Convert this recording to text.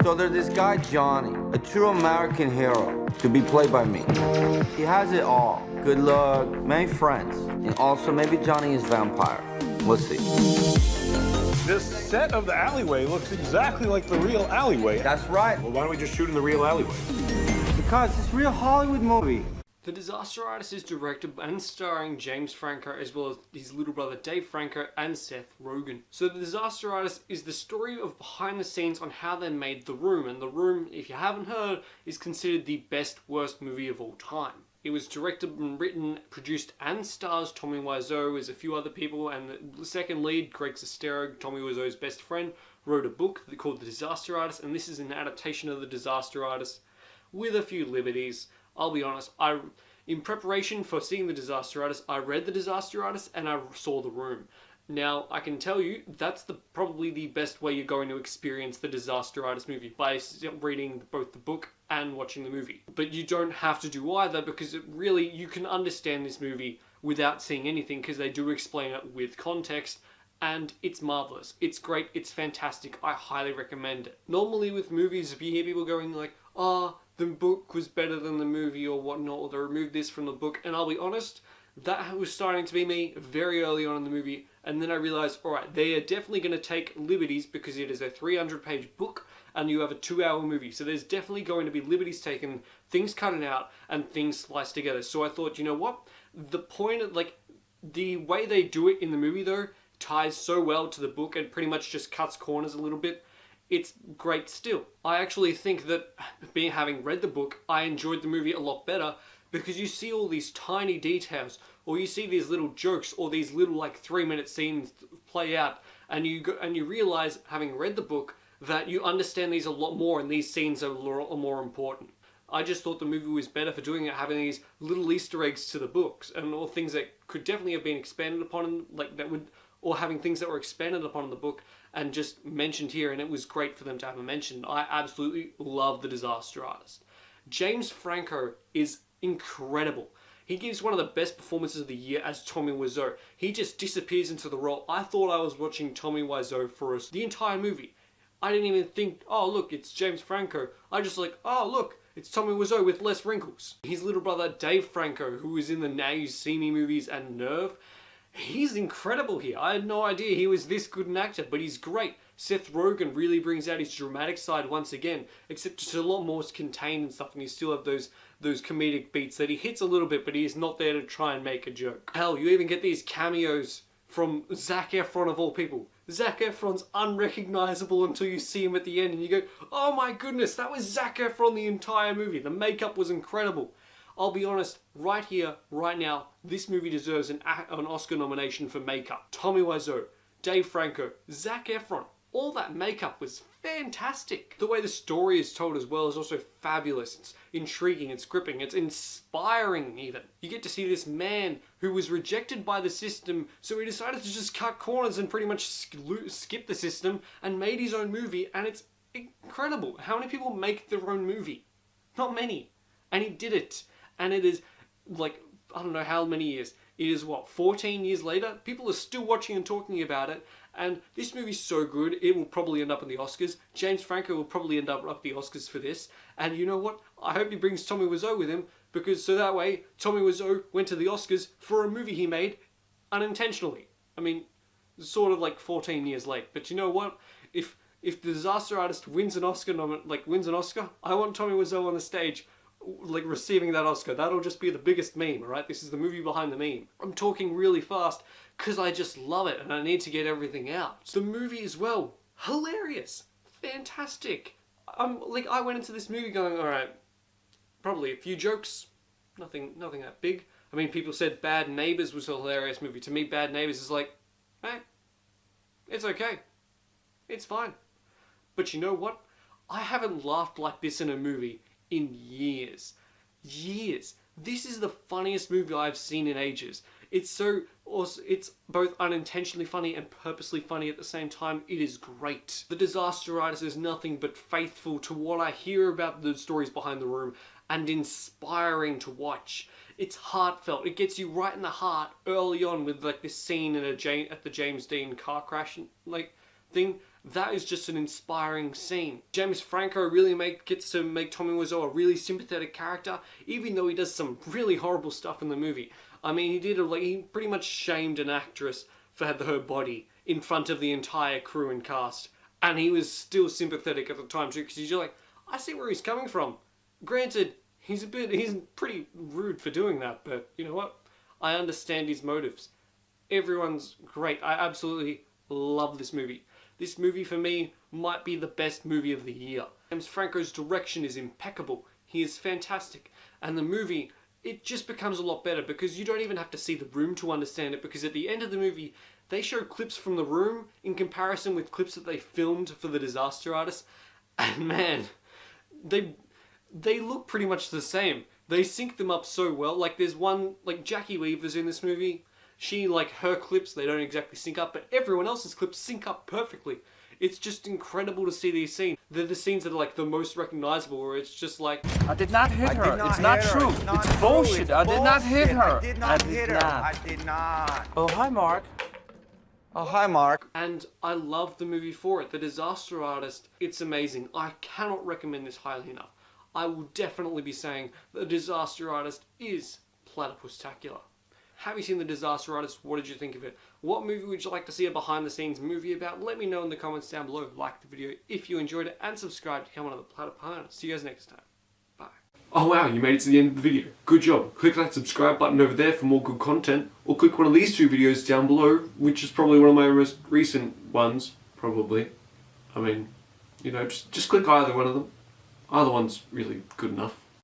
So there's this guy, Johnny, a true American hero, to be played by me. He has it all. Good luck, many friends, and also maybe Johnny is vampire. We'll see. This set of the alleyway looks exactly like the real alleyway. That's right. Well, why don't we just shoot in the real alleyway? Because it's a real Hollywood movie. The Disaster Artist is directed and starring James Franco as well as his little brother Dave Franco and Seth Rogen. So The Disaster Artist is the story of behind the scenes on how they made The Room, and The Room, if you haven't heard, is considered the best worst movie of all time. It was directed and written, produced and stars Tommy Wiseau as a few other people, and the second lead, Greg Sestero, Tommy Wiseau's best friend, wrote a book called The Disaster Artist, and this is an adaptation of The Disaster Artist with a few liberties. I'll be honest, in preparation for seeing The Disaster Artist, I read The Disaster Artist and I saw The Room. Now, I can tell you, that's probably the best way you're going to experience the Disaster Artist movie, by reading both the book and watching the movie. But you don't have to do either, because you can understand this movie without seeing anything, because they do explain it with context, and it's marvelous. It's great, it's fantastic, I highly recommend it. Normally with movies, you hear people going like, the book was better than the movie or whatnot, or they removed this from the book, and I'll be honest, that was starting to be me very early on in the movie, and then I realised, alright, they are definitely going to take liberties because it is a 300-page book and you have a 2-hour movie, so there's definitely going to be liberties taken, things cut out, and things spliced together. So I thought, you know what, the point of, the way they do it in the movie though, ties so well to the book and pretty much just cuts corners a little bit. It's great still. I actually think that, having read the book, I enjoyed the movie a lot better because you see all these tiny details, or you see these little jokes, or these little 3-minute scenes play out, and you realize, having read the book, that you understand these a lot more, and these scenes are more important. I just thought the movie was better for doing it, having these little Easter eggs to the books, and all things that could definitely have been expanded upon, or having things that were expanded upon in the book and just mentioned here, and it was great for them to have it mentioned. I absolutely love The Disaster Artist. James Franco is incredible. He gives one of the best performances of the year as Tommy Wiseau. He just disappears into the role. I thought I was watching Tommy Wiseau for the entire movie. I didn't even think, oh look, it's James Franco. I just oh look, it's Tommy Wiseau with less wrinkles. His little brother Dave Franco, who was in the Now You See Me movies and Nerve, he's incredible here. I had no idea he was this good an actor, but he's great. Seth Rogen really brings out his dramatic side once again, except it's a lot more contained and stuff, and you still have those comedic beats that he hits a little bit, but he's not there to try and make a joke. Hell, you even get these cameos from Zac Efron of all people. Zac Efron's unrecognizable until you see him at the end and you go, oh my goodness, that was Zac Efron the entire movie. The makeup was incredible. I'll be honest, right here, right now, this movie deserves an Oscar nomination for makeup. Tommy Wiseau, Dave Franco, Zac Efron, all that makeup was fantastic. The way the story is told as well is also fabulous. It's intriguing, it's gripping, it's inspiring even. You get to see this man who was rejected by the system, so he decided to just cut corners and pretty much skip the system and made his own movie, and it's incredible. How many people make their own movie? Not many. And he did it. And it is, I don't know how many years. It is, 14 years later? People are still watching and talking about it. And this movie's so good, it will probably end up in the Oscars. James Franco will probably end up at the Oscars for this. And you know what? I hope he brings Tommy Wiseau with him, because so that way, Tommy Wiseau went to the Oscars for a movie he made unintentionally. I mean, sort of 14 years late. But you know what? If The Disaster Artist wins an Oscar, I want Tommy Wiseau on the stage, receiving that Oscar. That'll just be the biggest meme, alright? This is the movie behind the meme. I'm talking really fast because I just love it and I need to get everything out. The movie as well, hilarious, fantastic. I went into this movie going, alright, probably a few jokes, nothing that big. I mean, people said Bad Neighbors was a hilarious movie. To me, Bad Neighbors is hey, it's okay. It's fine. But you know what? I haven't laughed like this in a movie in years. Years. This is the funniest movie I've seen in ages. It's so awesome. It's both unintentionally funny and purposely funny at the same time. It is great. The Disaster Artist is nothing but faithful to what I hear about the stories behind The Room, and inspiring to watch. It's heartfelt. It gets you right in the heart early on with this scene at the James Dean car crash thing. that is just an inspiring scene. James Franco really gets to make Tommy Wiseau a really sympathetic character, even though he does some really horrible stuff in the movie. I mean, he pretty much shamed an actress for her body in front of the entire crew and cast, and he was still sympathetic at the time too, because you're like, I see where he's coming from. Granted, he's pretty rude for doing that, but you know what? I understand his motives. Everyone's great. I absolutely love this movie. This movie for me might be the best movie of the year. James Franco's direction is impeccable. He is fantastic. And the movie, it just becomes a lot better because you don't even have to see the room to understand it, because at the end of the movie, they show clips from the room in comparison with clips that they filmed for the Disaster Artist. And man, they look pretty much the same. They sync them up so well. Like there's one, like Jackie Weaver's in this movie. She, like her clips, they don't exactly sync up, but everyone else's clips sync up perfectly. It's just incredible to see these scenes. They're the scenes that are like the most recognizable, where it's just like, I did not hit her. It's not true. It's bullshit. I did not hit her. I did not hit her. I did not. Oh, hi, Mark. Oh, hi, Mark. and I love the movie for it. The Disaster Artist, it's amazing. I cannot recommend this highly enough. I will definitely be saying The Disaster Artist is Platypus-tacular. Have you seen The Disaster Artist? What did you think of it? What movie would you like to see a behind-the-scenes movie about? Let me know in the comments down below. Like the video if you enjoyed it, and subscribe to become one of the Platypus. See you guys next time. Bye. Oh wow, you made it to the end of the video. Good job. Click that subscribe button over there for more good content, or click one of these two videos down below, which is probably one of my most recent ones, probably. I mean, you know, just click either one of them. Either one's really good enough.